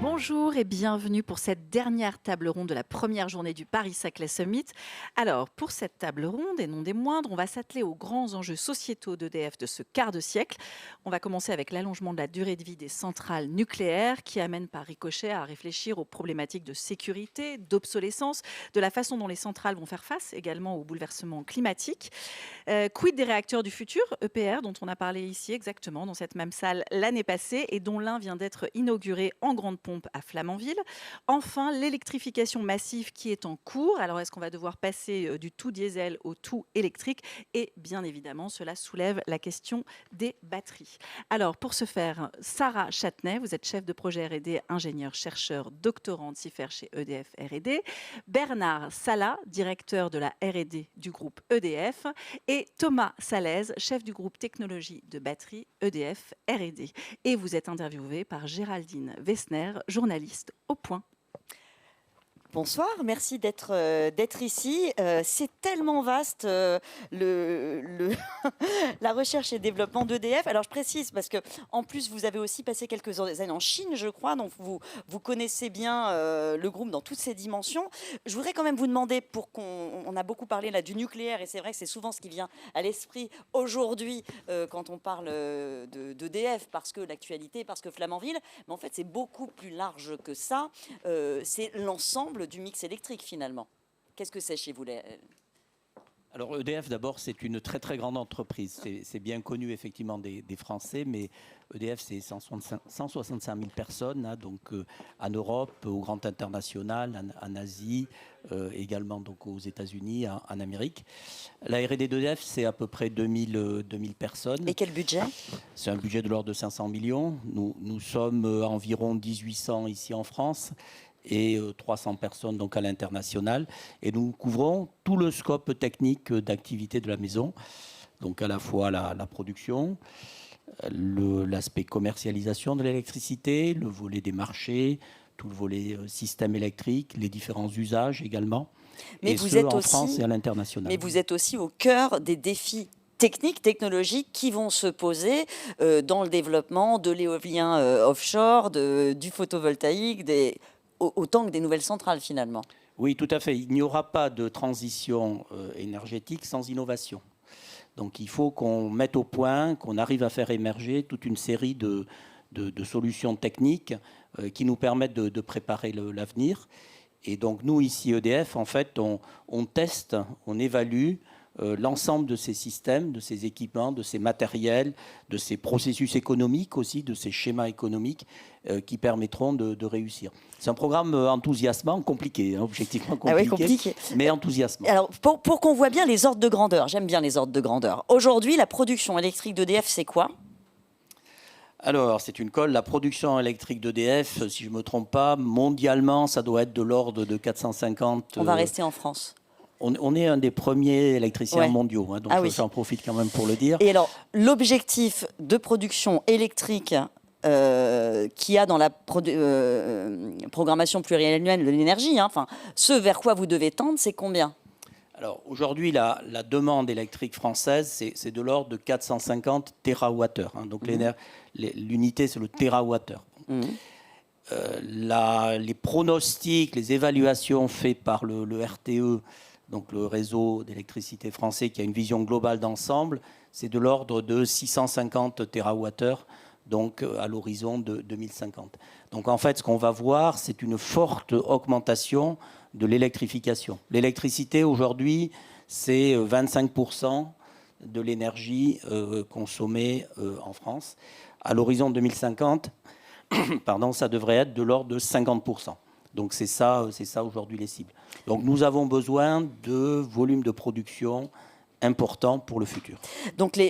Bonjour et bienvenue pour cette dernière table ronde de la première journée du Paris Saclay Summit. Alors, pour cette table ronde, et non des moindres, on va s'atteler aux grands enjeux sociétaux d'EDF de ce quart de siècle. On va commencer avec l'allongement de la durée de vie des centrales nucléaires qui amène par ricochet à réfléchir aux problématiques de sécurité, d'obsolescence, de la façon dont les centrales vont faire face également aux bouleversements climatiques. Quid des réacteurs du futur, EPR, dont on a parlé ici exactement dans cette même salle l'année passée et dont l'un vient d'être inauguré en grande pompe à Flamanville. Enfin, l'électrification massive qui est en cours. Alors, est-ce qu'on va devoir passer du tout diesel au tout électrique? Et bien évidemment, cela soulève la question des batteries. Alors, pour ce faire, Sarah Châtenay, vous êtes chef de projet R&D, ingénieur, chercheur, doctorante CIFER chez EDF R&D. Bernard Sala, directeur de la R&D du groupe EDF. Et Thomas Salaise, chef du groupe technologie de batterie EDF R&D. Et vous êtes interviewé par Géraldine Wessner, journaliste au Point. Bonsoir, merci d'être ici. C'est tellement vaste la recherche et développement d'EDF. Alors je précise parce que en plus vous avez aussi passé quelques années en Chine, je crois, donc vous connaissez bien le groupe dans toutes ses dimensions. Je voudrais quand même vous demander, pour on a beaucoup parlé là du nucléaire et c'est vrai que c'est souvent ce qui vient à l'esprit aujourd'hui quand on parle d'EDF, parce que l'actualité, parce que Flamanville, mais en fait c'est beaucoup plus large que ça. C'est l'ensemble du mix électrique finalement. Qu'est-ce que c'est chez vous? Alors EDF d'abord c'est une très très grande entreprise, c'est bien connu effectivement des Français, mais EDF c'est 165 000 personnes, hein, donc en Europe, au grand international, en Asie, également donc aux États-Unis, en Amérique. La R&D d'EDF c'est à peu près 2000 personnes. Et quel budget? C'est un budget de l'ordre de 500 millions. Nous sommes environ 1800 ici en France et 300 personnes donc à l'international. Et nous couvrons tout le scope technique d'activité de la maison, donc à la fois la production, l'aspect commercialisation de l'électricité, le volet des marchés, tout le volet système électrique, les différents usages également, mais et vous ce êtes en aussi, France et à l'international. Mais vous êtes aussi au cœur des défis techniques, technologiques qui vont se poser dans le développement de l'éolien offshore, du photovoltaïque, autant que des nouvelles centrales finalement. Oui, tout à fait. Il n'y aura pas de transition énergétique sans innovation. Donc il faut qu'on mette au point, qu'on arrive à faire émerger toute une série de solutions techniques qui nous permettent de préparer l'avenir. Et donc nous, ici EDF, en fait, on teste, on évalue l'ensemble de ces systèmes, de ces équipements, de ces matériels, de ces processus économiques aussi, de ces schémas économiques qui permettront de réussir. C'est un programme enthousiasmant, compliqué, hein, objectivement compliqué, ah oui, compliqué, mais enthousiasmant. Alors, pour qu'on voit bien les ordres de grandeur, j'aime bien les ordres de grandeur. Aujourd'hui, la production électrique d'EDF, c'est quoi ? Alors, c'est une colle. La production électrique d'EDF, si je ne me trompe pas, mondialement, ça doit être de l'ordre de 450... On va rester en France. On est un des premiers électriciens mondiaux, hein, donc j'en profite quand même pour le dire. Et alors, l'objectif de production électrique qu'il y a dans la programmation pluriannuelle de l'énergie, hein, ce vers quoi vous devez tendre, c'est combien ? Alors, aujourd'hui, la demande électrique française, c'est de l'ordre de 450 TWh. Hein, donc, l'unité, c'est le térawattheure. Les pronostics, les évaluations faites par le RTE, donc le réseau d'électricité français qui a une vision globale d'ensemble, c'est de l'ordre de 650 TWh, donc à l'horizon de 2050. Donc en fait, ce qu'on va voir, c'est une forte augmentation de l'électrification. L'électricité, aujourd'hui, c'est 25% de l'énergie consommée en France. À l'horizon 2050, ça devrait être de l'ordre de 50%. Donc c'est ça aujourd'hui les cibles. Donc nous avons besoin de volumes de production importants pour le futur. Donc le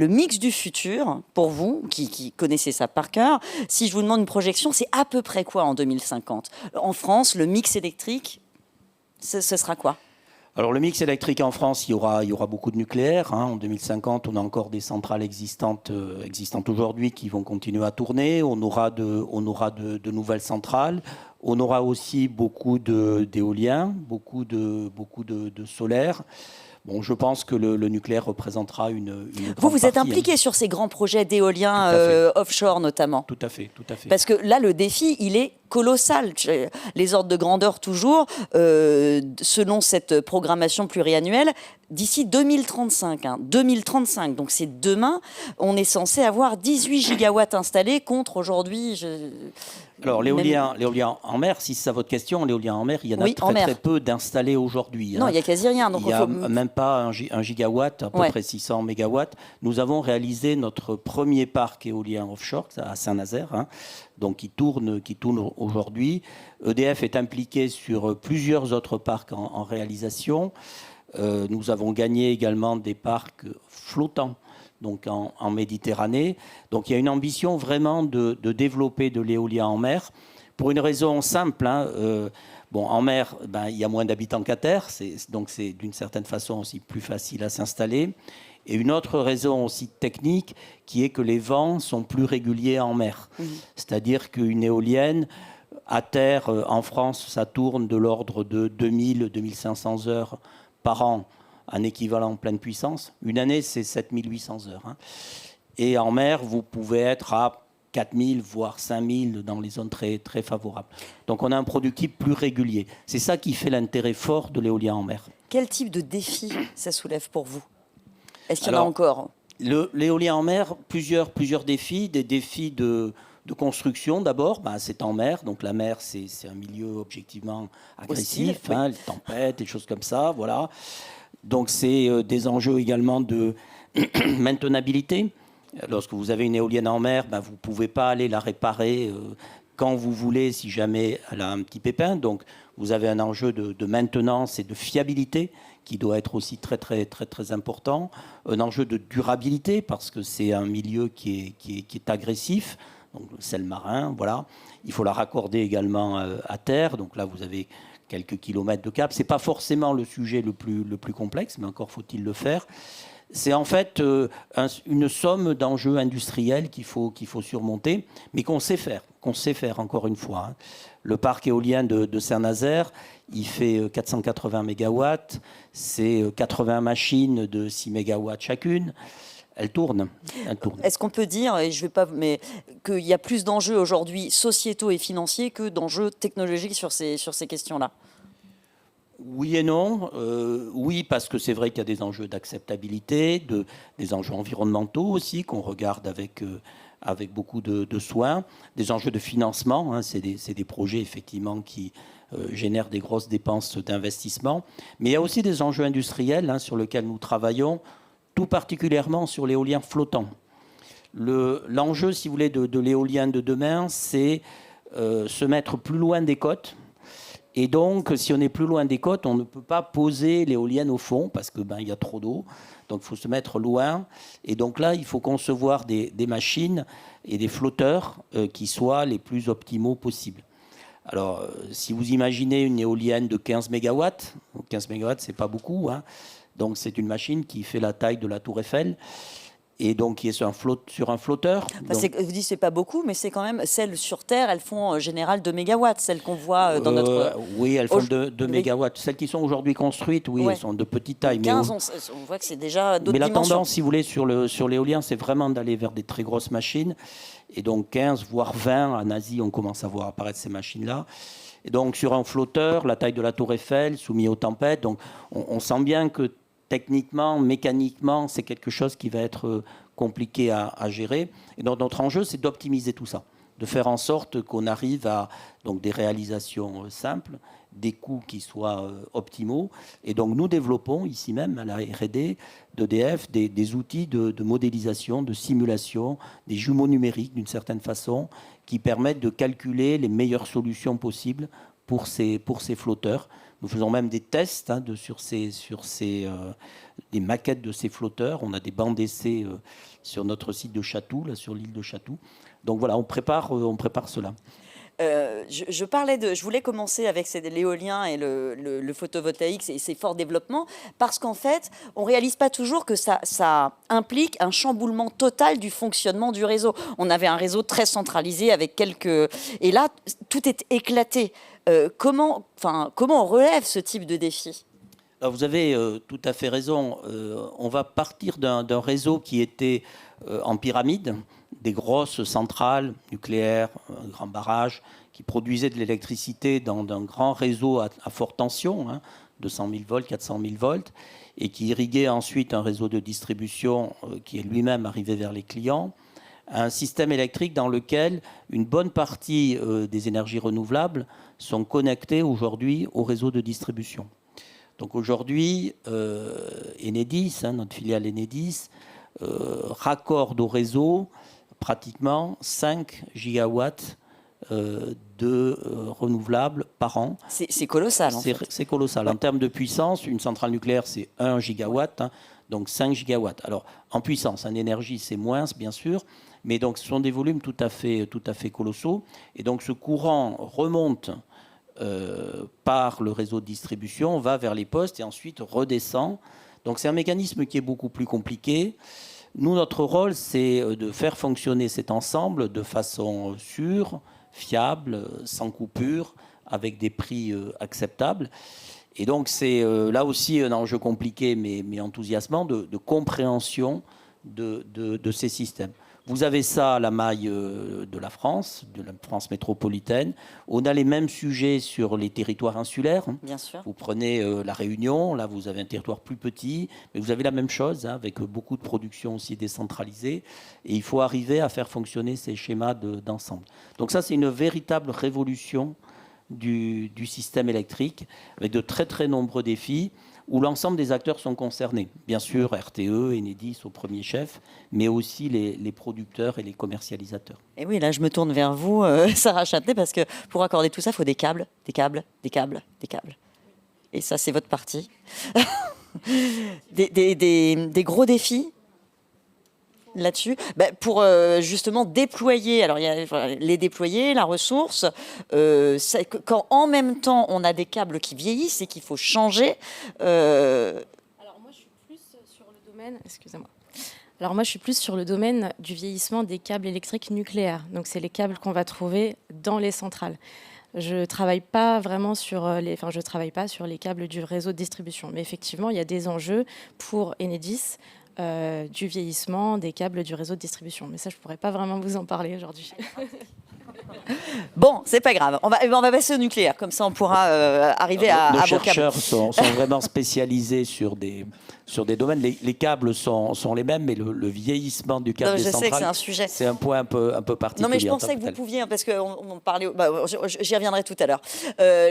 mix du futur, pour vous, qui connaissez ça par cœur, si je vous demande une projection, c'est à peu près quoi en 2050 ? En France, le mix électrique, ce sera quoi ? Alors le mix électrique en France, il y aura beaucoup de nucléaire. En 2050, on a encore des centrales existantes aujourd'hui qui vont continuer à tourner. On aura de nouvelles centrales. On aura aussi beaucoup d'éolien, beaucoup de solaire. Bon, je pense que le nucléaire représentera une grande Vous êtes partie, impliqué sur ces grands projets d'éolien offshore notamment. Tout à fait, tout à fait. Parce que là, le défi, il est colossal. Les ordres de grandeur toujours, selon cette programmation pluriannuelle, d'ici 2035. 2035, donc c'est demain, on est censé avoir 18 gigawatts installés contre aujourd'hui... Alors l'éolien en mer, si c'est ça votre question, l'éolien en mer, il y en a très peu d'installés aujourd'hui. Non, il n'y a quasi rien. Donc il n'y a même pas un gigawatt, à peu près 600 mégawatts. Nous avons réalisé notre premier parc éolien offshore à Saint-Nazaire, donc qui tourne aujourd'hui. EDF est impliqué sur plusieurs autres parcs en réalisation. Nous avons gagné également des parcs flottants, donc en Méditerranée. Donc il y a une ambition vraiment de développer de l'éolien en mer, pour une raison simple. En mer, il y a moins d'habitants qu'à terre, donc c'est d'une certaine façon aussi plus facile à s'installer. Et une autre raison aussi technique, qui est que les vents sont plus réguliers en mer. C'est-à-dire qu'une éolienne, à terre, en France, ça tourne de l'ordre de 2000-2500 heures par an, un équivalent pleine puissance. Une année, c'est 7800 heures. Et en mer, vous pouvez être à 4000, voire 5000 dans les zones très, très favorables. Donc on a un produit type plus régulier. C'est ça qui fait l'intérêt fort de l'éolien en mer. Quel type de défi ça soulève pour vous? Est-ce qu'il y en a encore? L'éolien en mer, plusieurs défis. Des défis de construction d'abord, c'est en mer, donc la mer c'est un milieu objectivement agressif, les tempêtes, des choses comme ça, voilà. Donc c'est des enjeux également de maintenabilité. Lorsque vous avez une éolienne en mer, vous ne pouvez pas aller la réparer quand vous voulez si jamais elle a un petit pépin. Donc vous avez un enjeu de maintenance et de fiabilité qui doit être aussi très, très, très, très important. Un enjeu de durabilité parce que c'est un milieu qui est agressif. Donc le sel marin, voilà. Il faut la raccorder également à terre. Donc là, vous avez quelques kilomètres de câble. Ce n'est pas forcément le sujet le plus complexe, mais encore faut-il le faire. C'est en fait une somme d'enjeux industriels qu'il faut surmonter, mais qu'on sait faire, encore une fois. Le parc éolien de Saint-Nazaire, il fait 480 mégawatts. C'est 80 machines de 6 mégawatts chacune. Elle tourne. Est-ce qu'on peut dire, et je vais pas, mais qu'il y a plus d'enjeux aujourd'hui sociétaux et financiers que d'enjeux technologiques sur ces questions-là? Oui et non. Oui, parce que c'est vrai qu'il y a des enjeux d'acceptabilité, des enjeux environnementaux aussi qu'on regarde avec beaucoup de soin, des enjeux de financement. C'est des projets effectivement qui génèrent des grosses dépenses d'investissement. Mais il y a aussi des enjeux industriels sur lesquels nous travaillons, tout particulièrement sur l'éolien flottant. L'enjeu, si vous voulez, de l'éolien de demain, c'est se mettre plus loin des côtes. Et donc, si on est plus loin des côtes, on ne peut pas poser l'éolienne au fond parce que y a trop d'eau. Donc, il faut se mettre loin. Et donc là, il faut concevoir des machines et des flotteurs qui soient les plus optimaux possibles. Alors, si vous imaginez une éolienne de 15 mégawatts, 15 mégawatts, c'est pas beaucoup. Donc, c'est une machine qui fait la taille de la Tour Eiffel. Et donc qui est sur un flotteur. Vous dites c'est pas beaucoup, mais c'est quand même celles sur Terre, elles font en général 2 mégawatts, celles qu'on voit dans notre... Oui, elles font 2 mégawatts. Celles qui sont aujourd'hui construites, oui, elles sont de petite taille. 15, on voit que c'est déjà d'autres dimensions. Mais la tendance, si vous voulez, sur l'éolien, c'est vraiment d'aller vers des très grosses machines. Et donc 15, voire 20, en Asie, on commence à voir apparaître ces machines-là. Et donc sur un flotteur, la taille de la Tour Eiffel, soumis aux tempêtes. Donc on sent bien que techniquement, mécaniquement, c'est quelque chose qui va être compliqué à gérer. Et donc, notre enjeu, c'est d'optimiser tout ça, de faire en sorte qu'on arrive à des réalisations simples, des coûts qui soient optimaux. Et donc, nous développons ici même, à la R&D d'EDF, des outils de modélisation, de simulation, des jumeaux numériques, d'une certaine façon, qui permettent de calculer les meilleures solutions possibles pour ces flotteurs. Nous faisons même des tests sur des maquettes de ces flotteurs. On a des bancs d'essai sur notre site de Chatou, sur l'île de Chatou. Donc voilà, on prépare cela. Je voulais commencer avec l'éolien et le photovoltaïque et ses forts développements, parce qu'en fait, on ne réalise pas toujours que ça implique un chamboulement total du fonctionnement du réseau. On avait un réseau très centralisé avec quelques... Et là, tout est éclaté. Comment on relève ce type de défi ? Alors vous avez tout à fait raison. On va partir d'un réseau qui était en pyramide, des grosses centrales nucléaires, grands barrages, qui produisaient de l'électricité dans un grand réseau à forte tension, 200 000 volts, 400 000 volts, et qui irriguait ensuite un réseau de distribution qui est lui-même arrivé vers les clients. Un système électrique dans lequel une bonne partie des énergies renouvelables sont connectées aujourd'hui au réseau de distribution. Donc aujourd'hui, Enedis, notre filiale Enedis, raccorde au réseau pratiquement 5 gigawatts de renouvelables par an. C'est colossal. C'est colossal. En termes de puissance, une centrale nucléaire, c'est 1 gigawatt, donc 5 gigawatts. Alors, en puissance, en énergie, c'est moins, bien sûr, mais donc ce sont des volumes tout à fait colossaux. Et donc, ce courant remonte par le réseau de distribution, va vers les postes et ensuite redescend. Donc c'est un mécanisme qui est beaucoup plus compliqué. Nous, notre rôle, c'est de faire fonctionner cet ensemble de façon sûre, fiable, sans coupure, avec des prix acceptables. Et donc c'est là aussi un enjeu compliqué mais enthousiasmant de compréhension de ces systèmes. Vous avez ça à la maille de la France métropolitaine. On a les mêmes sujets sur les territoires insulaires. Bien sûr. Vous prenez la Réunion, là vous avez un territoire plus petit, mais vous avez la même chose, avec beaucoup de production aussi décentralisée. Et il faut arriver à faire fonctionner ces schémas d'ensemble. Donc ça, c'est une véritable révolution du système électrique, avec de très très nombreux défis, où l'ensemble des acteurs sont concernés. Bien sûr, RTE, Enedis au premier chef, mais aussi les producteurs et les commercialisateurs. Et oui, là, je me tourne vers vous, Sarah Châtelet, parce que pour accorder tout ça, il faut des câbles, des câbles, des câbles, des câbles. Et ça, c'est votre partie. des gros défis là-dessus, pour justement déployer, alors il y a les déployer, la ressource, quand en même temps on a des câbles qui vieillissent et qu'il faut changer. Alors moi je suis plus sur le domaine, excusez-moi. Alors moi je suis plus sur le domaine du vieillissement des câbles électriques nucléaires. Donc c'est les câbles qu'on va trouver dans les centrales. Je travaille pas vraiment je travaille pas sur les câbles du réseau de distribution, mais effectivement il y a des enjeux pour Enedis. Du vieillissement des câbles du réseau de distribution. Mais ça, je ne pourrais pas vraiment vous en parler aujourd'hui. Bon, c'est pas grave. On va passer au nucléaire. Comme ça, on pourra arriver à vos câbles. Nos chercheurs sont vraiment spécialisés sur des domaines. Les câbles sont les mêmes, mais le vieillissement du câble des centrales, sais que c'est un sujet. C'est un point un peu particulier. Non, mais je pensais que vous pouviez, parce qu'on parlait... j'y reviendrai tout à l'heure.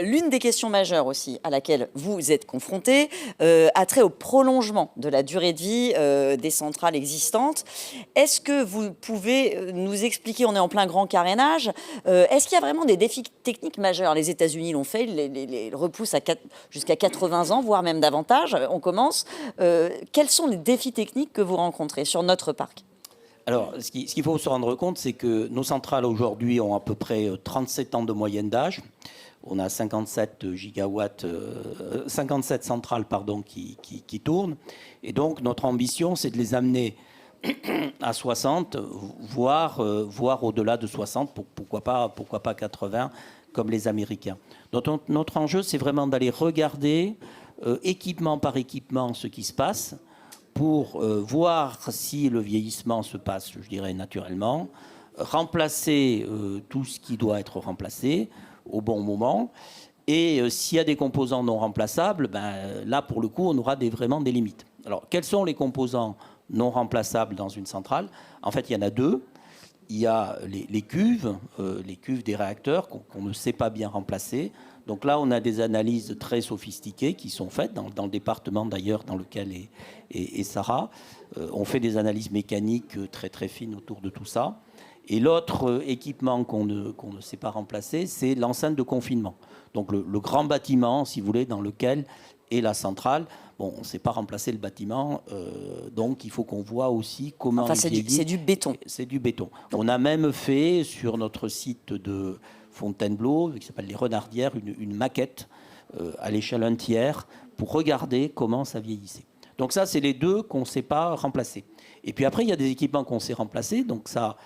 L'une des questions majeures aussi à laquelle vous êtes confrontés a trait au prolongement de la durée de vie des centrales existantes. Est-ce que vous pouvez nous expliquer, on est en plein grand carénage, est-ce qu'il y a vraiment des défis techniques majeurs? Les États-Unis l'ont fait, ils repoussent jusqu'à 80 ans, voire même davantage. On commence. Quels sont les défis techniques que vous rencontrez sur notre parc? Alors, ce qu'il faut se rendre compte, c'est que nos centrales aujourd'hui ont à peu près 37 ans de moyenne d'âge. On a 57 centrales qui tournent. Et donc, notre ambition, c'est de les amener à 60, voire au-delà de 60, pourquoi pas 80, comme les Américains. Donc, notre enjeu, c'est vraiment d'aller regarder équipement par équipement ce qui se passe pour voir si le vieillissement se passe, je dirais, naturellement, remplacer tout ce qui doit être remplacé au bon moment. Et s'il y a des composants non remplaçables, là, pour le coup, on aura vraiment des limites. Alors, quels sont les composants non remplaçables dans une centrale? En fait, il y en a deux. Il y a les cuves des réacteurs qu'on ne sait pas bien remplacer. Donc là, on a des analyses très sophistiquées qui sont faites dans le département d'ailleurs dans lequel est Sarah. On fait des analyses mécaniques très très fines autour de tout ça. Et l'autre équipement qu'on ne sait pas remplacer, c'est l'enceinte de confinement. Donc le grand bâtiment, si vous voulez, dans lequel et la centrale. Bon, on ne sait pas remplacer le bâtiment, donc il faut qu'on voit aussi comment Enfin, il vieillit. c'est du béton. C'est du béton. On a même fait sur notre site de Fontainebleau, qui s'appelle les Renardières, une maquette à l'échelle 1/3 pour regarder comment ça vieillissait. Donc ça, c'est les deux qu'on ne sait pas remplacer. Et puis après, il y a des équipements qu'on sait remplacer. Donc ça,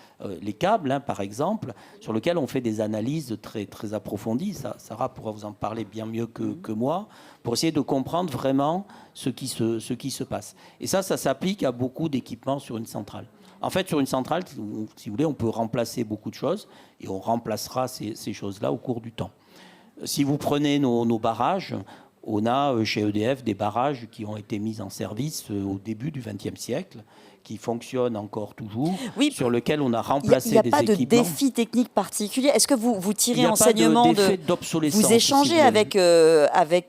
les câbles, hein, par exemple, sur lesquels on fait des analyses très, très approfondies. Ça, Sarah pourra vous en parler bien mieux que moi, pour essayer de comprendre vraiment ce qui se passe. Et ça s'applique à beaucoup d'équipements sur une centrale. En fait, sur une centrale, si vous voulez, on peut remplacer beaucoup de choses et on remplacera ces choses-là au cours du temps. Si vous prenez nos barrages, on a chez EDF des barrages qui ont été mis en service au début du XXe siècle, qui fonctionnent encore toujours, Oui, sur lesquels on a remplacé des équipements. Il n'y a pas de défi technique particulier. Est-ce que vous tirez Il enseignement n'y a pas d'effet d'obsolescence. Vous échangez avec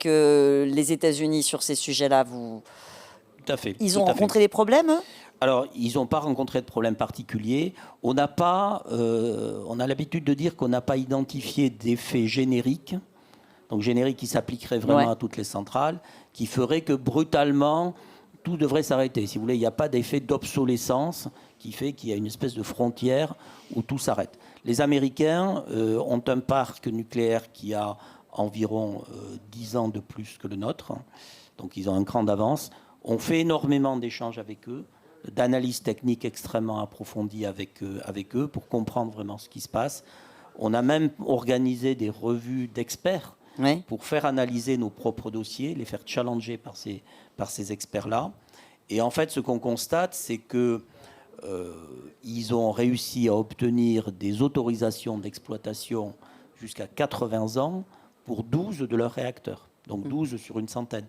les États-Unis sur ces sujets-là Tout à fait. Ils ont rencontré des problèmes, eux? Alors, ils n'ont pas rencontré de problème particulier. On a l'habitude de dire qu'on n'a pas identifié d'effet générique, donc générique qui s'appliquerait vraiment à toutes les centrales, qui ferait que brutalement, tout devrait s'arrêter. Si vous voulez, il n'y a pas d'effet d'obsolescence qui fait qu'il y a une espèce de frontière où tout s'arrête. Les Américains ont un parc nucléaire qui a environ 10 ans de plus que le nôtre, donc ils ont un cran d'avance. On fait énormément d'échanges avec eux, d'analyses techniques extrêmement approfondies avec eux pour comprendre vraiment ce qui se passe. On a même organisé des revues d'experts pour faire analyser nos propres dossiers, les faire challenger par ces experts-là. Et en fait, ce qu'on constate, c'est qu'ils ont réussi à obtenir des autorisations d'exploitation jusqu'à 80 ans pour 12 de leurs réacteurs, donc 12 sur une centaine.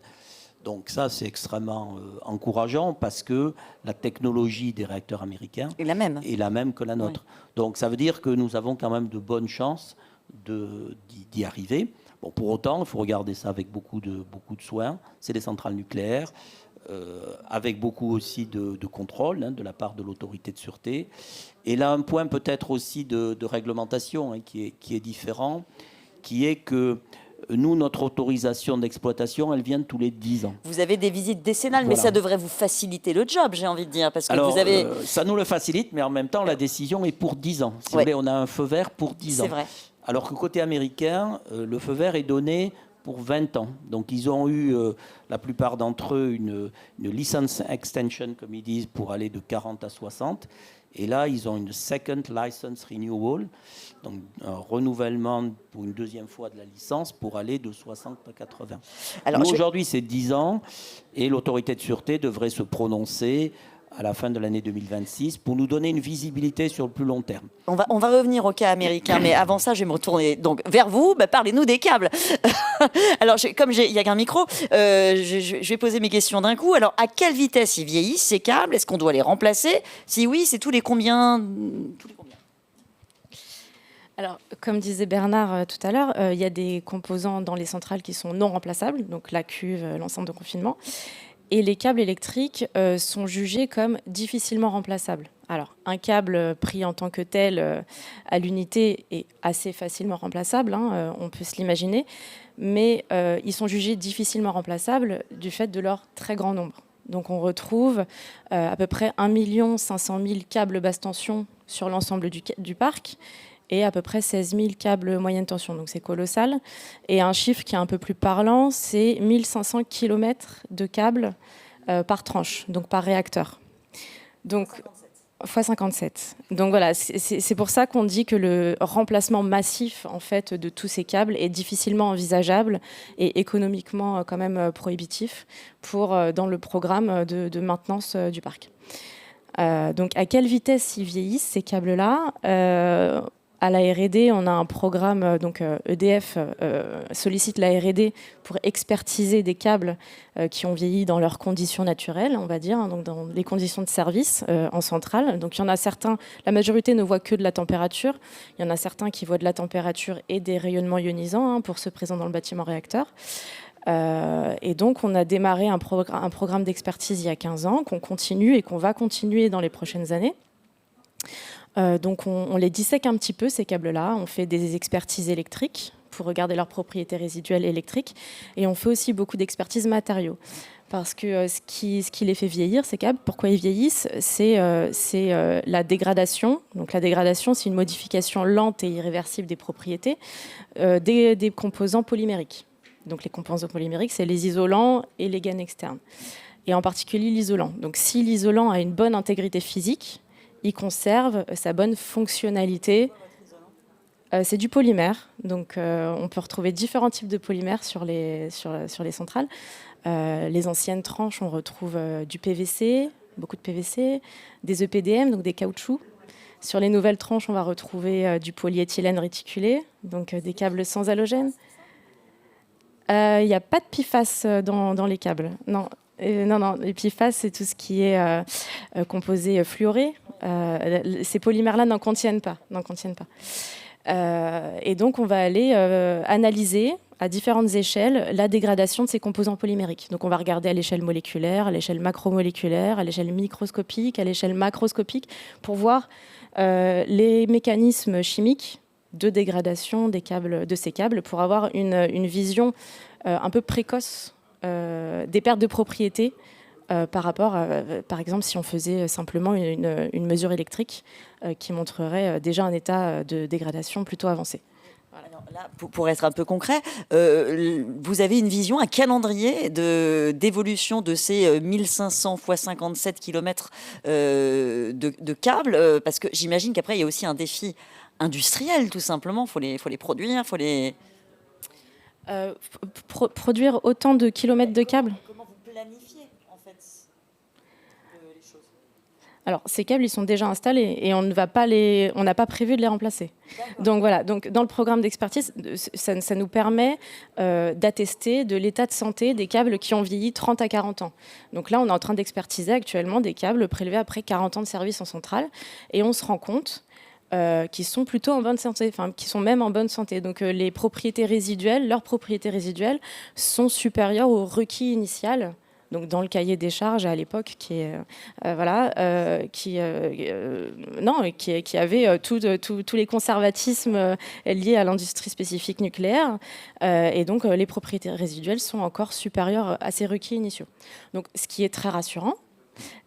Donc ça, c'est extrêmement encourageant parce que la technologie des réacteurs américains est la même que la nôtre. Donc ça veut dire que nous avons quand même de bonnes chances d'y arriver. Bon, pour autant, il faut regarder ça avec beaucoup de soin. C'est des centrales nucléaires, avec beaucoup aussi de contrôle de la part de l'autorité de sûreté. Et là, un point peut-être aussi de réglementation qui est différent, qui est que nous, notre autorisation d'exploitation, elle vient tous les 10 ans. Vous avez des visites décennales, mais ça devrait vous faciliter le job, j'ai envie de dire. Parce que alors, ça nous le facilite, mais en même temps, la décision est pour 10 ans. Si vous voulez, on a un feu vert pour 10 ans. C'est vrai. Alors que côté américain, le feu vert est donné pour 20 ans. Donc ils ont eu, la plupart d'entre eux, une license extension, comme ils disent, pour aller de 40 à 60. Et là, ils ont une second license renewal, donc un renouvellement pour une deuxième fois de la licence pour aller de 60 à 80. Alors, nous, aujourd'hui, c'est 10 ans et l'autorité de sûreté devrait se prononcer à la fin de l'année 2026 pour nous donner une visibilité sur le plus long terme. On va revenir au cas américain, mais avant ça, je vais me retourner donc vers vous. Parlez-nous des câbles. Alors, comme il n'y a qu'un micro, je vais poser mes questions d'un coup. Alors, à quelle vitesse ils vieillissent, ces câbles? Est-ce qu'on doit les remplacer? Si oui, c'est tous les combien? Alors, comme disait Bernard tout à l'heure, il y a des composants dans les centrales qui sont non remplaçables, donc la cuve, l'enceinte de confinement. Et les câbles électriques sont jugés comme difficilement remplaçables. Alors, un câble pris en tant que tel à l'unité est assez facilement remplaçable, on peut se l'imaginer, mais ils sont jugés difficilement remplaçables du fait de leur très grand nombre. Donc, on retrouve à peu près 1 500 000 câbles basse tension sur l'ensemble du parc, et à peu près 16 000 câbles moyenne tension. Donc c'est colossal. Et un chiffre qui est un peu plus parlant, c'est 1500 km de câbles par tranche, donc par réacteur. Donc, x 57. Donc voilà, c'est pour ça qu'on dit que le remplacement massif en fait, de tous ces câbles est difficilement envisageable et économiquement quand même prohibitif dans le programme de maintenance du parc. Donc à quelle vitesse ils vieillissent ces câbles-là? À la R&D, on a un programme, donc EDF sollicite la R&D pour expertiser des câbles qui ont vieilli dans leurs conditions naturelles, on va dire, donc dans les conditions de service en centrale. Donc il y en a certains, la majorité ne voit que de la température, il y en a certains qui voient de la température et des rayonnements ionisants pour ceux présents dans le bâtiment réacteur. Et donc on a démarré un programme d'expertise il y a 15 ans, qu'on continue et qu'on va continuer dans les prochaines années. Donc on les dissèque un petit peu, ces câbles-là. On fait des expertises électriques pour regarder leurs propriétés résiduelles électriques. Et on fait aussi beaucoup d'expertise matériaux. Parce que ce qui les fait vieillir, ces câbles, pourquoi ils vieillissent, c'est la dégradation. Donc la dégradation, c'est une modification lente et irréversible des propriétés des composants polymériques. Donc les composants polymériques, c'est les isolants et les gaines externes. Et en particulier l'isolant. Donc si l'isolant a une bonne intégrité physique, il conserve sa bonne fonctionnalité. C'est du polymère. Donc on peut retrouver différents types de polymères sur les centrales. Les anciennes tranches, on retrouve du PVC, beaucoup de PVC, des EPDM, donc des caoutchoucs. Sur les nouvelles tranches, on va retrouver du polyéthylène réticulé, donc des câbles sans halogène. Il n'y a pas de PFAS dans les câbles. Non, les PFAS, c'est tout ce qui est composé fluoré. Ces polymères-là n'en contiennent pas. Et donc, on va aller analyser à différentes échelles la dégradation de ces composants polymériques. Donc, on va regarder à l'échelle moléculaire, à l'échelle macromoléculaire, à l'échelle microscopique, à l'échelle macroscopique, pour voir les mécanismes chimiques de dégradation de ces câbles, pour avoir une vision un peu précoce des pertes de propriété par rapport à, par exemple, si on faisait simplement une mesure électrique qui montrerait déjà un état de dégradation plutôt avancé. Voilà. Alors là, pour être un peu concret, vous avez une vision, un calendrier d'évolution de ces 1500 x 57 km de câbles, parce que j'imagine qu'après, il y a aussi un défi industriel, tout simplement. Il faut les produire, il faut les... Produire autant de kilomètres de câbles? Comment vous planifiez, en fait, les choses? Alors, ces câbles, ils sont déjà installés et on n'a pas prévu de les remplacer. Donc voilà, donc, dans le programme d'expertise, ça nous permet d'attester de l'état de santé des câbles qui ont vieilli 30 à 40 ans. Donc là, on est en train d'expertiser actuellement des câbles prélevés après 40 ans de service en centrale et on se rend compte qui sont plutôt en bonne santé, enfin qui sont même en bonne santé. Donc les propriétés résiduelles, leurs propriétés résiduelles sont supérieures au requis initial. Donc dans le cahier des charges à l'époque, qui avait tous les conservatismes liés à l'industrie spécifique nucléaire, et donc les propriétés résiduelles sont encore supérieures à ces requis initiaux. Donc ce qui est très rassurant.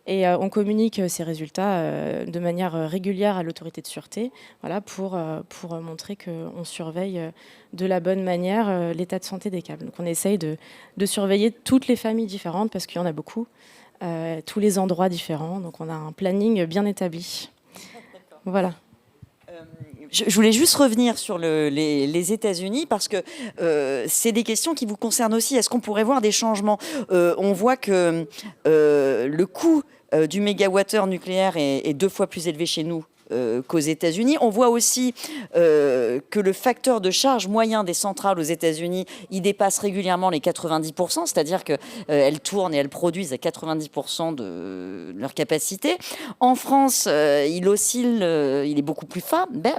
Et on communique ces résultats de manière régulière à l'autorité de sûreté, voilà, pour montrer qu'on surveille de la bonne manière l'état de santé des câbles. Donc on essaye de surveiller toutes les familles différentes, parce qu'il y en a beaucoup, tous les endroits différents. Donc on a un planning bien établi. Voilà. Je voulais juste revenir sur les États-Unis, parce que c'est des questions qui vous concernent aussi. Est-ce qu'on pourrait voir des changements? On voit que le coût du mégawattheure nucléaire est 2 fois plus élevé chez nous qu'aux États-Unis. On voit aussi que le facteur de charge moyen des centrales aux États-Unis, il dépasse régulièrement les 90%, c'est-à-dire qu'elles tournent et elles produisent à 90% de leur capacité. En France, il oscille, il est beaucoup plus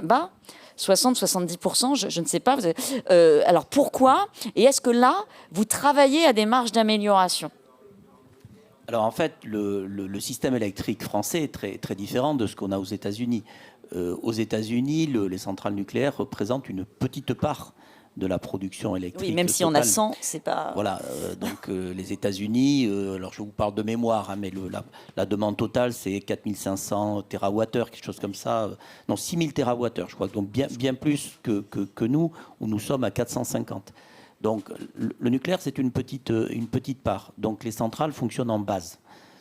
bas. 60-70%, je ne sais pas. Alors pourquoi? Et est-ce que là, vous travaillez à des marges d'amélioration? Alors en fait, le système électrique français est très, très différent de ce qu'on a aux États-Unis. Aux États-Unis, les centrales nucléaires représentent une petite part de la production électrique. Oui, même si on a 100, c'est pas... Voilà, donc les États-Unis, alors je vous parle de mémoire, hein, mais la demande totale, c'est 4500 TWh, quelque chose comme ça. Non, 6000 TWh, je crois, donc bien plus que nous, où nous sommes à 450. Donc le nucléaire, c'est une petite part. Donc les centrales fonctionnent en base.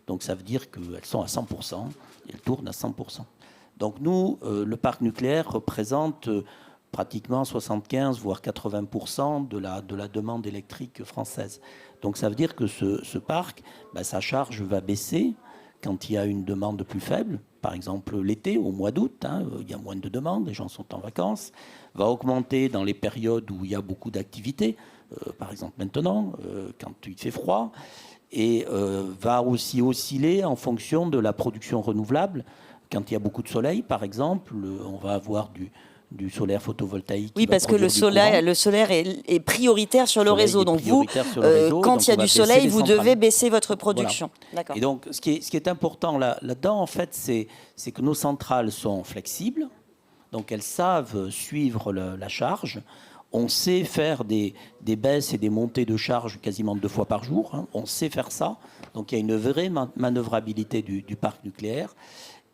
Donc ça veut dire qu'elles sont à 100%, elles tournent à 100%. Donc nous, le parc nucléaire représente pratiquement 75 voire 80% de la demande électrique française. Donc ça veut dire que ce parc, sa charge va baisser quand il y a une demande plus faible. Par exemple l'été, au mois d'août, il y a moins de demandes, les gens sont en vacances, va augmenter dans les périodes où il y a beaucoup d'activités, par exemple maintenant, quand il fait froid, et va aussi osciller en fonction de la production renouvelable. Quand il y a beaucoup de soleil, par exemple, on va avoir du solaire photovoltaïque. Oui, parce que le solaire est prioritaire sur le réseau. Donc vous, quand il y a du soleil, vous devez baisser votre production. Voilà. Et donc, ce qui est important là-dedans, en fait, c'est que nos centrales sont flexibles. Donc, elles savent suivre la charge. On sait faire des baisses et des montées de charge quasiment 2 fois par jour. Hein. On sait faire ça. Donc il y a une vraie manœuvrabilité du parc nucléaire.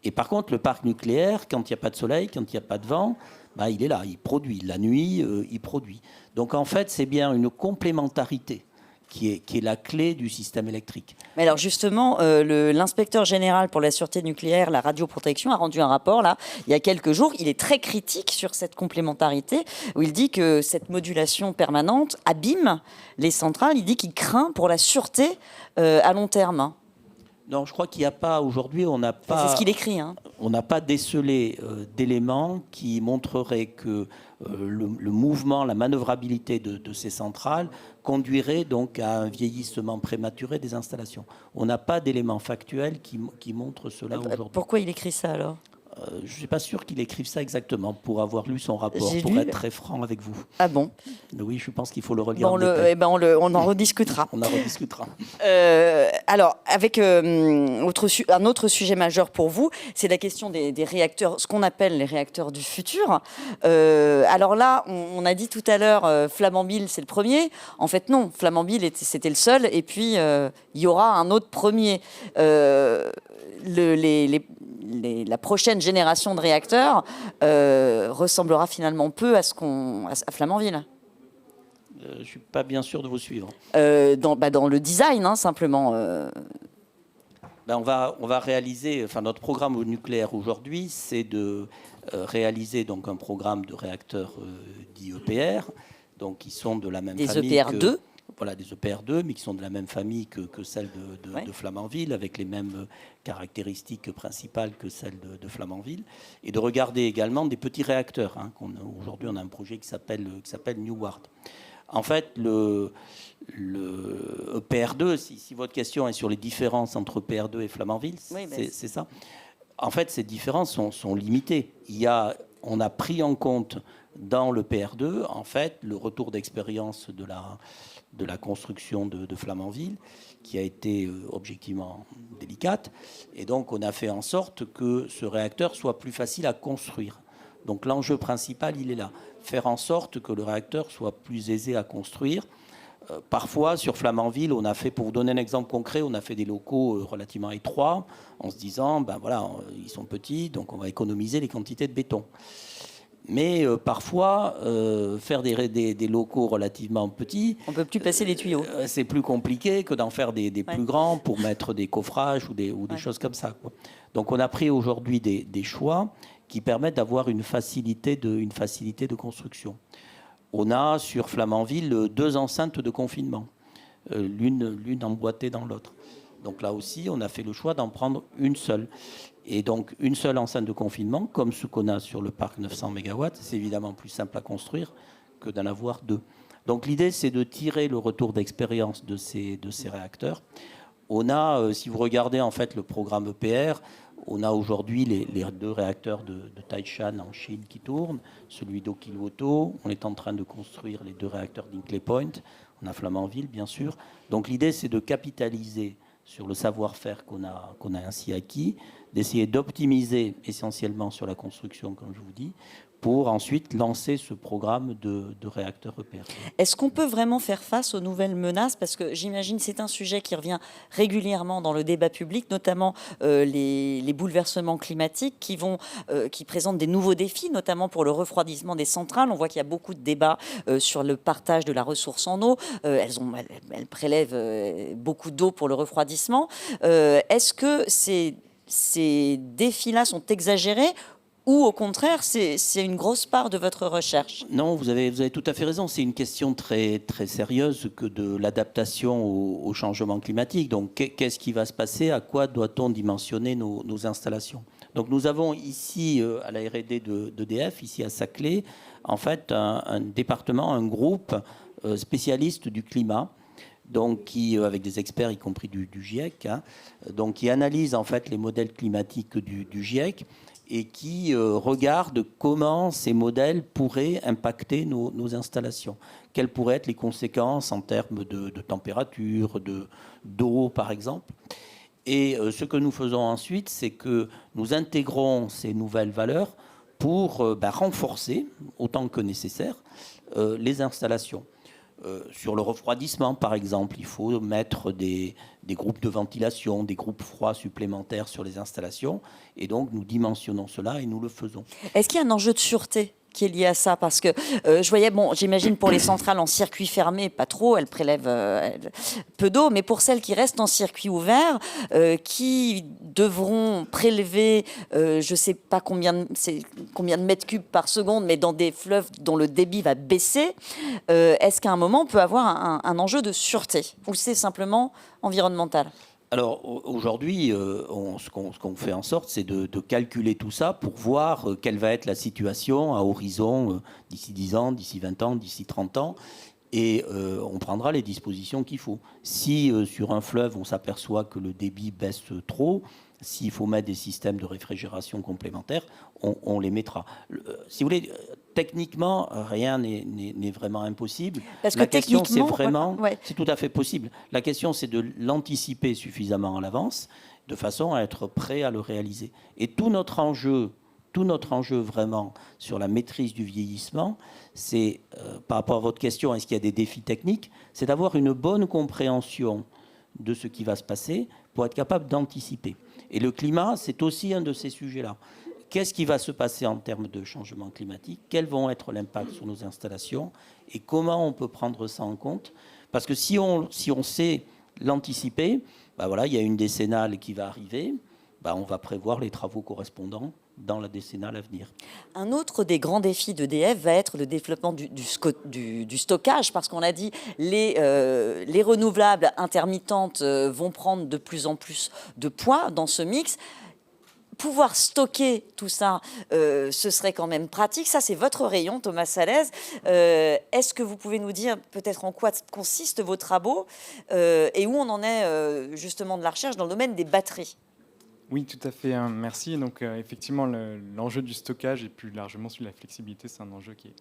Et par contre, le parc nucléaire, quand il n'y a pas de soleil, quand il n'y a pas de vent, bah, il est là, il produit. La nuit, il produit. Donc en fait, c'est bien une complémentarité qui est la clé du système électrique. Mais alors justement, l'inspecteur général pour la sûreté nucléaire, la radioprotection, a rendu un rapport là il y a quelques jours. Il est très critique sur cette complémentarité, où il dit que cette modulation permanente abîme les centrales. Il dit qu'il craint pour la sûreté à long terme. Non, je crois qu'il n'y a pas, aujourd'hui, on n'a pas... C'est ce qu'il écrit. Hein. On n'a pas décelé d'éléments qui montreraient que le mouvement, la manœuvrabilité de ces centrales conduirait donc à un vieillissement prématuré des installations. On n'a pas d'éléments factuels qui montrent cela aujourd'hui. Pourquoi il écrit ça alors ? Je ne suis pas sûr qu'il écrive ça exactement pour avoir lu son rapport, pour être très franc avec vous. Ah bon ? Oui, je pense qu'il faut le relire. Bon, on en rediscutera. On en rediscutera. Alors, avec un autre sujet majeur pour vous, c'est la question des réacteurs, ce qu'on appelle les réacteurs du futur. Alors là, on a dit tout à l'heure, Flamanville, c'est le premier. En fait, non, Flamanville, c'était le seul. Et puis, il y aura un autre premier. La prochaine génération de réacteurs ressemblera finalement peu à Flamanville. Je ne suis pas bien sûr de vous suivre. Dans le design, hein, simplement. On va réaliser, enfin notre programme nucléaire aujourd'hui, c'est de réaliser donc un programme de réacteurs dits EPR, donc qui sont de la même famille. Des EPR2. Voilà, des EPR2, mais qui sont de la même famille que celle de Flamanville, avec les mêmes caractéristiques principales que celles de Flamanville, et de regarder également des petits réacteurs. Hein, aujourd'hui, on a un projet qui s'appelle Neward. En fait, le EPR2, si votre question est sur les différences entre EPR2 et Flamanville, c'est ça. En fait, ces différences sont limitées. On a pris en compte dans le PR2, en fait, le retour d'expérience de la construction de Flamanville, qui a été objectivement délicate. Et donc, on a fait en sorte que ce réacteur soit plus facile à construire. Donc, l'enjeu principal, il est là. Faire en sorte que le réacteur soit plus aisé à construire. Parfois, sur Flamanville, on a fait, pour vous donner un exemple concret, on a fait des locaux relativement étroits, en se disant, ben voilà, ils sont petits, donc on va économiser les quantités de béton. Mais parfois, faire des locaux relativement petits... On ne peut plus passer les tuyaux. C'est plus compliqué que d'en faire des plus grands pour mettre des coffrages ou des choses comme ça, quoi. Donc on a pris aujourd'hui des choix qui permettent d'avoir une facilité de construction. On a sur Flamanville 2 enceintes de confinement, l'une emboîtée dans l'autre. Donc là aussi, on a fait le choix d'en prendre une seule. Et donc, une seule enceinte de confinement, comme ce qu'on a sur le parc 900 MW, c'est évidemment plus simple à construire que d'en avoir 2. Donc l'idée, c'est de tirer le retour d'expérience de ces réacteurs. On a, si vous regardez en fait le programme EPR, on a aujourd'hui les 2 réacteurs de Taishan en Chine qui tournent, celui d'Okinoto. On est en train de construire les 2 réacteurs d'Hinkley Point. On a Flamanville, bien sûr. Donc l'idée, c'est de capitaliser sur le savoir-faire qu'on a ainsi acquis, d'essayer d'optimiser essentiellement sur la construction, comme je vous dis, pour ensuite lancer ce programme de réacteurs EPR. Est-ce qu'on peut vraiment faire face aux nouvelles menaces ? Parce que j'imagine que c'est un sujet qui revient régulièrement dans le débat public, notamment les bouleversements climatiques qui présentent des nouveaux défis, notamment pour le refroidissement des centrales. On voit qu'il y a beaucoup de débats sur le partage de la ressource en eau. Elles prélèvent beaucoup d'eau pour le refroidissement. Est-ce que ces défis-là sont exagérés ? Ou au contraire, c'est une grosse part de votre recherche? Non, vous avez tout à fait raison. C'est une question très, très sérieuse que de l'adaptation au changement climatique. Donc, qu'est-ce qui va se passer? À quoi doit-on dimensionner nos installations? Donc, nous avons ici, à la R&D d'EDF, ici à Saclay, en fait, un département, un groupe spécialiste du climat, donc qui, avec des experts, y compris du GIEC, hein, donc qui analyse en fait les modèles climatiques du GIEC et qui regarde comment ces modèles pourraient impacter nos installations. Quelles pourraient être les conséquences en termes de température, d'eau, par exemple. Et ce que nous faisons ensuite, c'est que nous intégrons ces nouvelles valeurs pour renforcer autant que nécessaire les installations. Sur le refroidissement, par exemple, il faut mettre des groupes de ventilation, des groupes froids supplémentaires sur les installations. Et donc, nous dimensionnons cela et nous le faisons. Est-ce qu'il y a un enjeu de sûreté qui est lié à ça? Parce que je voyais, bon, j'imagine pour les centrales en circuit fermé, pas trop, elles prélèvent peu d'eau, mais pour celles qui restent en circuit ouvert, qui devront prélever, je ne sais pas combien de mètres cubes par seconde, mais dans des fleuves dont le débit va baisser, est-ce qu'à un moment, on peut avoir un enjeu de sûreté? Ou c'est simplement environnemental? Alors aujourd'hui, ce qu'on fait en sorte, c'est de calculer tout ça pour voir quelle va être la situation à horizon d'ici 10 ans, d'ici 20 ans, d'ici 30 ans. Et on prendra les dispositions qu'il faut. Si sur un fleuve, on s'aperçoit que le débit baisse trop, s'il faut mettre des systèmes de réfrigération complémentaires, on les mettra. Si vous voulez, techniquement, rien n'est vraiment impossible. Parce que la question, c'est techniquement, vraiment, ouais. c'est tout à fait possible. La question, c'est de l'anticiper suffisamment à l'avance, de façon à être prêt à le réaliser. Et tout notre enjeu vraiment sur la maîtrise du vieillissement, c'est, par rapport à votre question, est-ce qu'il y a des défis techniques, c'est d'avoir une bonne compréhension de ce qui va se passer pour être capable d'anticiper. Et le climat, c'est aussi un de ces sujets-là. Qu'est-ce qui va se passer en termes de changement climatique? Quels vont être l'impact sur nos installations? Et comment on peut prendre ça en compte? Parce que si on sait l'anticiper, voilà, il y a une décennale qui va arriver, on va prévoir les travaux correspondants dans la décennale à venir. Un autre des grands défis d'EDF va être le développement du stockage, parce qu'on l'a dit, les renouvelables intermittentes vont prendre de plus en plus de poids dans ce mix. Pouvoir stocker tout ça, ce serait quand même pratique. Ça, c'est votre rayon, Thomas Salez. Est-ce que vous pouvez nous dire peut-être en quoi consistent vos travaux et où on en est justement de la recherche dans le domaine des batteries? Oui, tout à fait, hein, merci. Donc, effectivement, l'enjeu du stockage et plus largement celui de la flexibilité, c'est un enjeu qui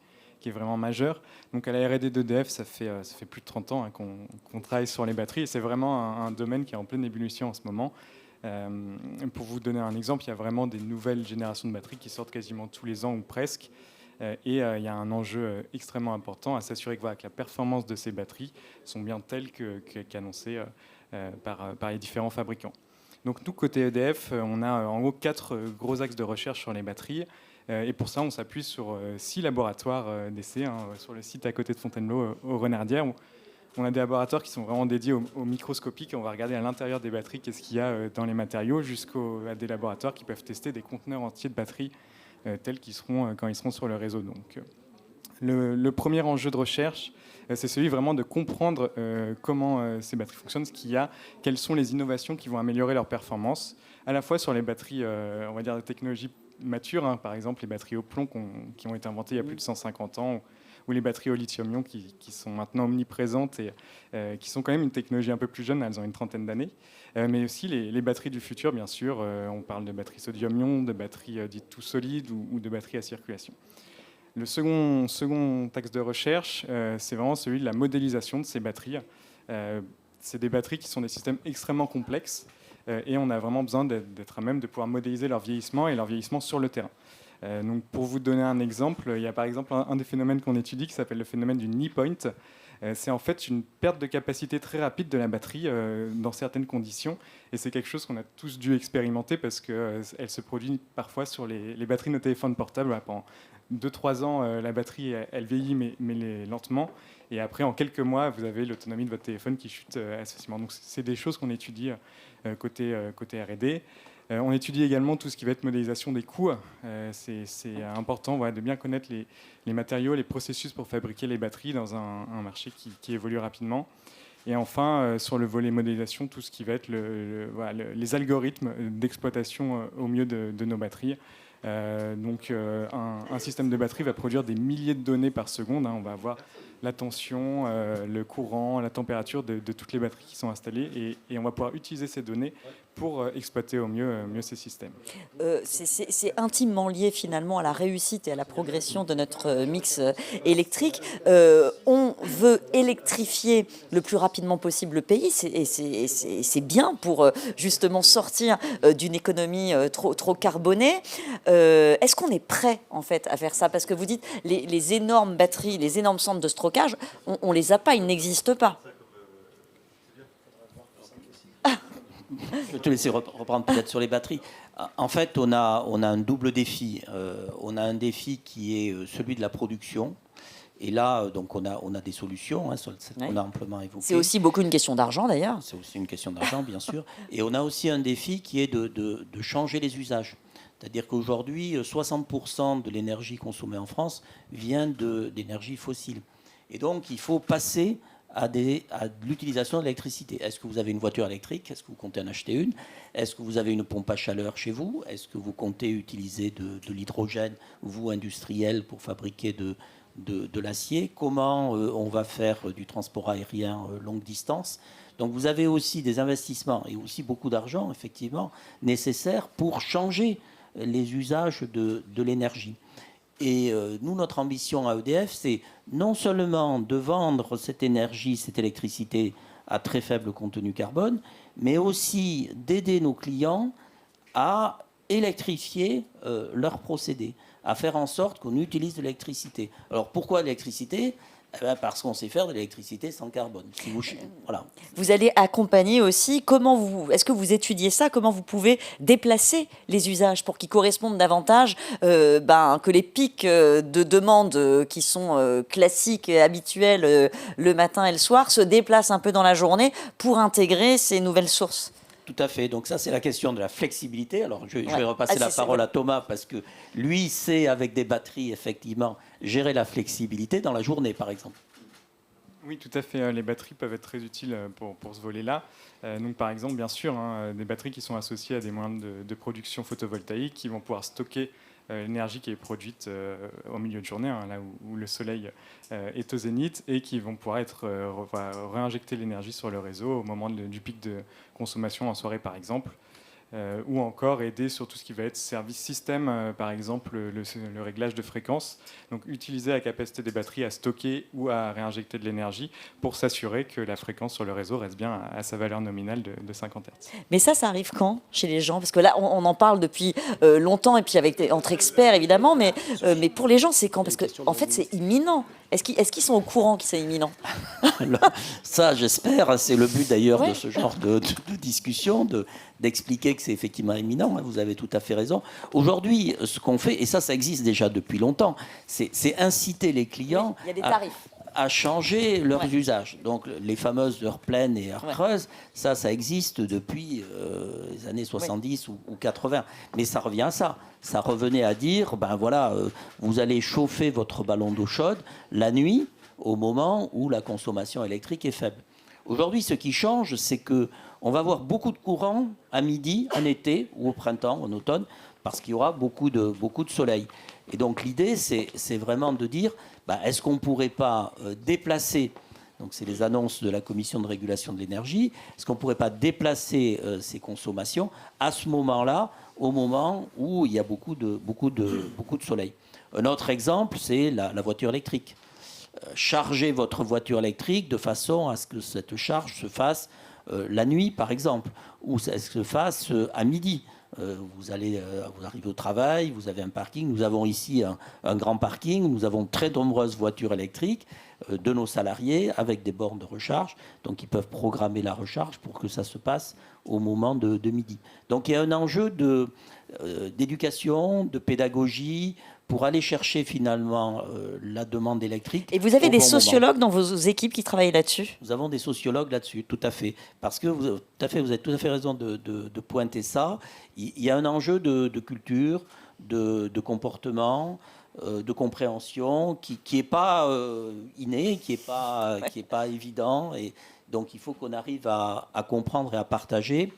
est vraiment majeur. Donc, à la R&D d'EDF, ça fait plus de 30 ans qu'on travaille sur les batteries et c'est vraiment un domaine qui est en pleine ébullition en ce moment. Pour vous donner un exemple, il y a vraiment des nouvelles générations de batteries qui sortent quasiment tous les ans ou presque. Et il y a un enjeu extrêmement important à s'assurer que la performance de ces batteries sont bien telles qu'annoncées par les différents fabricants. Donc nous, côté EDF, on a en gros 4 gros axes de recherche sur les batteries. Et pour ça, on s'appuie sur 6 laboratoires d'essai sur le site à côté de Fontainebleau, aux Renardières. On a des laboratoires qui sont vraiment dédiés au microscopique. On va regarder à l'intérieur des batteries qu'est-ce qu'il y a dans les matériaux, jusqu'à des laboratoires qui peuvent tester des conteneurs entiers de batteries tels qu'ils seront quand ils seront sur le réseau. Donc, le premier enjeu de recherche, c'est celui vraiment de comprendre comment ces batteries fonctionnent, ce qu'il y a, quelles sont les innovations qui vont améliorer leur performance, à la fois sur les batteries, on va dire, de technologies matures, par exemple les batteries au plomb qui ont été inventées il y a plus de 150 ans, ou les batteries au lithium-ion qui sont maintenant omniprésentes et qui sont quand même une technologie un peu plus jeune, elles ont une trentaine d'années, mais aussi les batteries du futur, bien sûr. On parle de batteries sodium-ion, de batteries dites tout solides ou de batteries à circulation. Le second axe de recherche, c'est vraiment celui de la modélisation de ces batteries. C'est des batteries qui sont des systèmes extrêmement complexes et on a vraiment besoin d'être à même de pouvoir modéliser leur vieillissement et leur vieillissement sur le terrain. Donc pour vous donner un exemple, il y a par exemple un des phénomènes qu'on étudie qui s'appelle le phénomène du knee point. C'est en fait une perte de capacité très rapide de la batterie dans certaines conditions. Et c'est quelque chose qu'on a tous dû expérimenter parce qu'elle se produit parfois sur les batteries de nos téléphones portables. Pendant 2-3 ans, la batterie, elle vieillit, mais lentement. Et après, en quelques mois, vous avez l'autonomie de votre téléphone qui chute assez facilement. Donc c'est des choses qu'on étudie côté R&D. On étudie également tout ce qui va être modélisation des coûts. C'est important de bien connaître les matériaux, les processus pour fabriquer les batteries dans un marché qui évolue rapidement. Et enfin, sur le volet modélisation, tout ce qui va être les algorithmes d'exploitation au mieux de nos batteries. Donc un système de batterie va produire des milliers de données par seconde. On va avoir la tension, le courant, la température de toutes les batteries qui sont installées et on va pouvoir utiliser ces données pour exploiter au mieux ces systèmes. C'est intimement lié finalement à la réussite et à la progression de notre mix électrique. On veut électrifier le plus rapidement possible le pays, et c'est bien pour justement sortir d'une économie trop carbonée. Est-ce qu'on est prêt en fait à faire ça? Parce que vous dites les énormes batteries, les énormes centres de stockage, on les a pas, ils n'existent pas. Je vais te laisser reprendre peut-être sur les batteries. En fait, on a un double défi. On a un défi qui est celui de la production. Et là, donc, on a des solutions qu'on a amplement évoquées. C'est aussi beaucoup une question d'argent, d'ailleurs. C'est aussi une question d'argent, bien sûr. Et on a aussi un défi qui est de changer les usages. C'est-à-dire qu'aujourd'hui, 60% de l'énergie consommée en France vient d'énergie fossile. Et donc, il faut passer à l'utilisation de l'électricité. Est-ce que vous avez une voiture électrique? Est-ce que vous comptez en acheter une? Est-ce que vous avez une pompe à chaleur chez vous? Est-ce que vous comptez utiliser de l'hydrogène, vous, industriel, pour fabriquer de l'acier? Comment on va faire du transport aérien longue distance? Donc vous avez aussi des investissements et aussi beaucoup d'argent, effectivement, nécessaires pour changer les usages de l'énergie. Et nous, notre ambition à EDF, c'est non seulement de vendre cette énergie, cette électricité à très faible contenu carbone, mais aussi d'aider nos clients à électrifier leurs procédés, à faire en sorte qu'on utilise de l'électricité. Alors pourquoi l'électricité? Parce qu'on sait faire de l'électricité sans carbone. Voilà. Vous allez accompagner aussi, est-ce que vous étudiez ça? Comment vous pouvez déplacer les usages pour qu'ils correspondent davantage que les pics de demande qui sont classiques et habituels le matin et le soir se déplacent un peu dans la journée pour intégrer ces nouvelles sources? Tout à fait. Donc ça, c'est la question de la flexibilité. Alors, je vais repasser la parole à Thomas parce que lui sait, avec des batteries, effectivement, gérer la flexibilité dans la journée, par exemple. Oui, tout à fait. Les batteries peuvent être très utiles pour ce volet-là. Donc, par exemple, bien sûr, des batteries qui sont associées à des moyens de production photovoltaïque qui vont pouvoir stocker l'énergie qui est produite au milieu de journée, là où le soleil est au zénith, et qui vont pouvoir réinjecter l'énergie sur le réseau au moment du pic de consommation en soirée, par exemple. Ou encore aider sur tout ce qui va être service système, par exemple le réglage de fréquence. Donc utiliser la capacité des batteries à stocker ou à réinjecter de l'énergie pour s'assurer que la fréquence sur le réseau reste bien à sa valeur nominale de 50 Hz. Mais ça arrive quand chez les gens? Parce que là, on en parle depuis longtemps, et puis entre experts, évidemment, mais pour les gens, c'est quand? Parce qu'en fait, c'est imminent. Est-ce qu'ils sont au courant que c'est imminent? Alors, ça, j'espère. C'est le but d'ailleurs de ce genre de discussion, d'expliquer que c'est effectivement imminent. Vous avez tout à fait raison. Aujourd'hui, ce qu'on fait, et ça existe déjà depuis longtemps, c'est inciter les clients il y a des tarifs. À changer leurs usages. Donc les fameuses heures pleines et heures creuses, ça existe depuis les années 70 ou 80. Mais ça revient à ça. Ça revenait à dire, vous allez chauffer votre ballon d'eau chaude la nuit au moment où la consommation électrique est faible. Aujourd'hui, ce qui change, c'est qu'on va avoir beaucoup de courant à midi, en été ou au printemps, en automne, parce qu'il y aura beaucoup de soleil. Et donc l'idée, c'est vraiment de dire, est-ce qu'on ne pourrait pas déplacer, donc c'est les annonces de la Commission de régulation de l'énergie, est-ce qu'on ne pourrait pas déplacer ces consommations à ce moment-là, au moment où il y a beaucoup de soleil. Un autre exemple, c'est la voiture électrique. Chargez votre voiture électrique de façon à ce que cette charge se fasse la nuit, par exemple, ou ça se fasse à midi. Vous arrivez au travail, vous avez un parking. Nous avons ici un grand parking. Nous avons très nombreuses voitures électriques de nos salariés avec des bornes de recharge. Donc, ils peuvent programmer la recharge pour que ça se passe au moment de midi. Donc, il y a un enjeu d'éducation, de pédagogie, pour aller chercher finalement la demande électrique. Et vous avez des sociologues dans vos équipes qui travaillent là-dessus? Nous avons des sociologues là-dessus, tout à fait. Parce que vous avez tout à fait raison de pointer ça. Il y a un enjeu de culture, de comportement, de compréhension qui n'est pas inné, qui n'est pas évident. Et donc il faut qu'on arrive à comprendre et à partager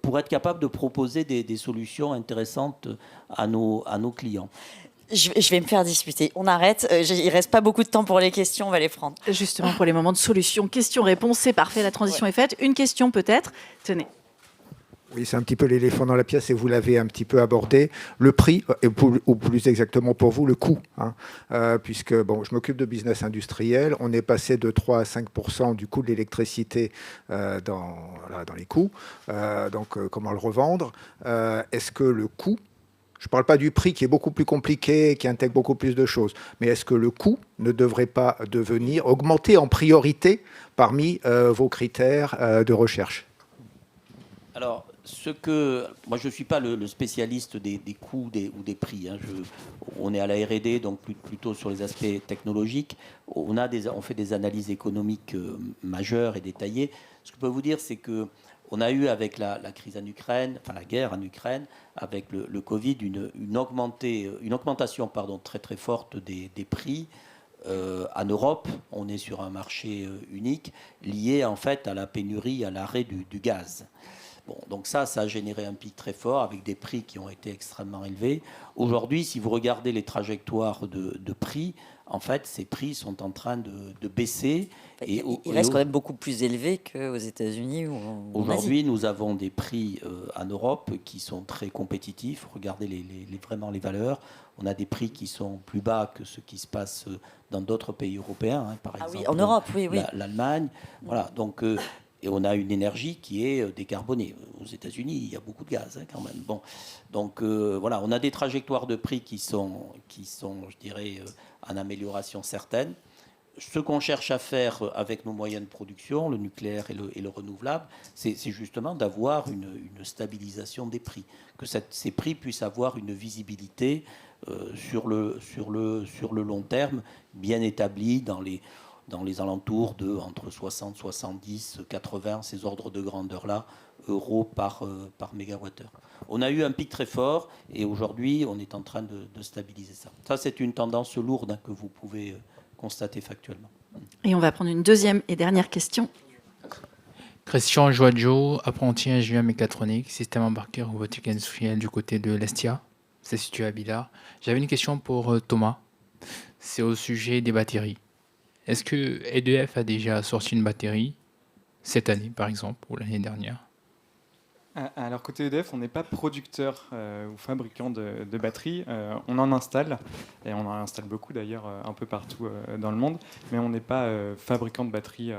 pour être capable de proposer des solutions intéressantes à nos clients. Je vais me faire disputer. On arrête. Il ne reste pas beaucoup de temps pour les questions. On va les prendre. Justement, pour les moments de solution, questions-réponses, c'est parfait. La transition est faite. Une question peut-être. Tenez. Oui, c'est un petit peu l'éléphant dans la pièce et vous l'avez un petit peu abordé. Le prix, ou plus exactement pour vous, le coût. Puisque bon, je m'occupe de business industriel, on est passé de 3 à 5% du coût de l'électricité dans les coûts. Comment le revendre? Est-ce que le coût, je ne parle pas du prix qui est beaucoup plus compliqué, qui intègre beaucoup plus de choses, mais est-ce que le coût ne devrait pas augmenter en priorité parmi vos critères de recherche? Alors, moi, je ne suis pas le spécialiste des coûts ou des prix. On est à la R&D, donc plutôt sur les aspects technologiques. On fait des analyses économiques majeures et détaillées. Ce que je peux vous dire, c'est qu'on a eu avec la crise en Ukraine, enfin la guerre en Ukraine, avec le Covid, une augmentation très très forte des prix. En Europe, on est sur un marché unique lié en fait à la pénurie, à l'arrêt du gaz. Bon, donc ça a généré un pic très fort avec des prix qui ont été extrêmement élevés. Aujourd'hui, si vous regardez les trajectoires de prix, en fait, ces prix sont en train de baisser. Il reste quand même beaucoup plus élevé qu'aux États-Unis ou en Asie. Aujourd'hui, nous avons des prix en Europe qui sont très compétitifs. Regardez vraiment les valeurs. On a des prix qui sont plus bas que ce qui se passe dans d'autres pays européens, par exemple. Oui, en Europe, oui. L'Allemagne. Voilà, donc... et on a une énergie qui est décarbonée. Aux États-Unis, il y a beaucoup de gaz quand même. Bon, donc voilà, on a des trajectoires de prix qui sont je dirais, en amélioration certaine. Ce qu'on cherche à faire avec nos moyens de production, le nucléaire et le renouvelable, c'est justement d'avoir une stabilisation des prix, que ces prix puissent avoir une visibilité sur le long terme, bien établie dans les alentours de entre 60, 70, 80, ces ordres de grandeur-là, euros par mégawattheure. On a eu un pic très fort et aujourd'hui, on est en train de stabiliser ça. Ça, c'est une tendance lourde que vous pouvez constater factuellement. Et on va prendre une deuxième et dernière question. Christian Joadjo, apprenti ingénieur mécatronique, système embarqué robotique industrielle du côté de l'Estia. C'est situé à Billard. J'avais une question pour Thomas. C'est au sujet des batteries. Est-ce que EDF a déjà sorti une batterie cette année, par exemple, ou l'année dernière? Alors, côté EDF, on n'est pas producteur ou fabricant de batteries. On en installe, et on en installe beaucoup d'ailleurs un peu partout dans le monde, mais on n'est pas fabricant de batteries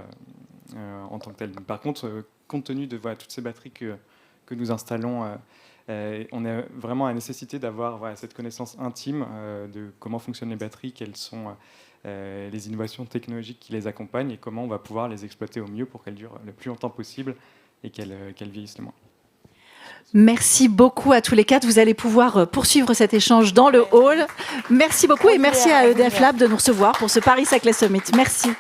en tant que tel. Par contre, compte tenu de toutes ces batteries que nous installons, on a vraiment la nécessité d'avoir cette connaissance intime de comment fonctionnent les batteries, quelles sont les innovations technologiques qui les accompagnent et comment on va pouvoir les exploiter au mieux pour qu'elles durent le plus longtemps possible et qu'elles vieillissent le moins. Merci beaucoup à tous les quatre. Vous allez pouvoir poursuivre cet échange dans le hall. Merci beaucoup et merci à EDF Lab de nous recevoir pour ce Paris Saclay Summit. Merci.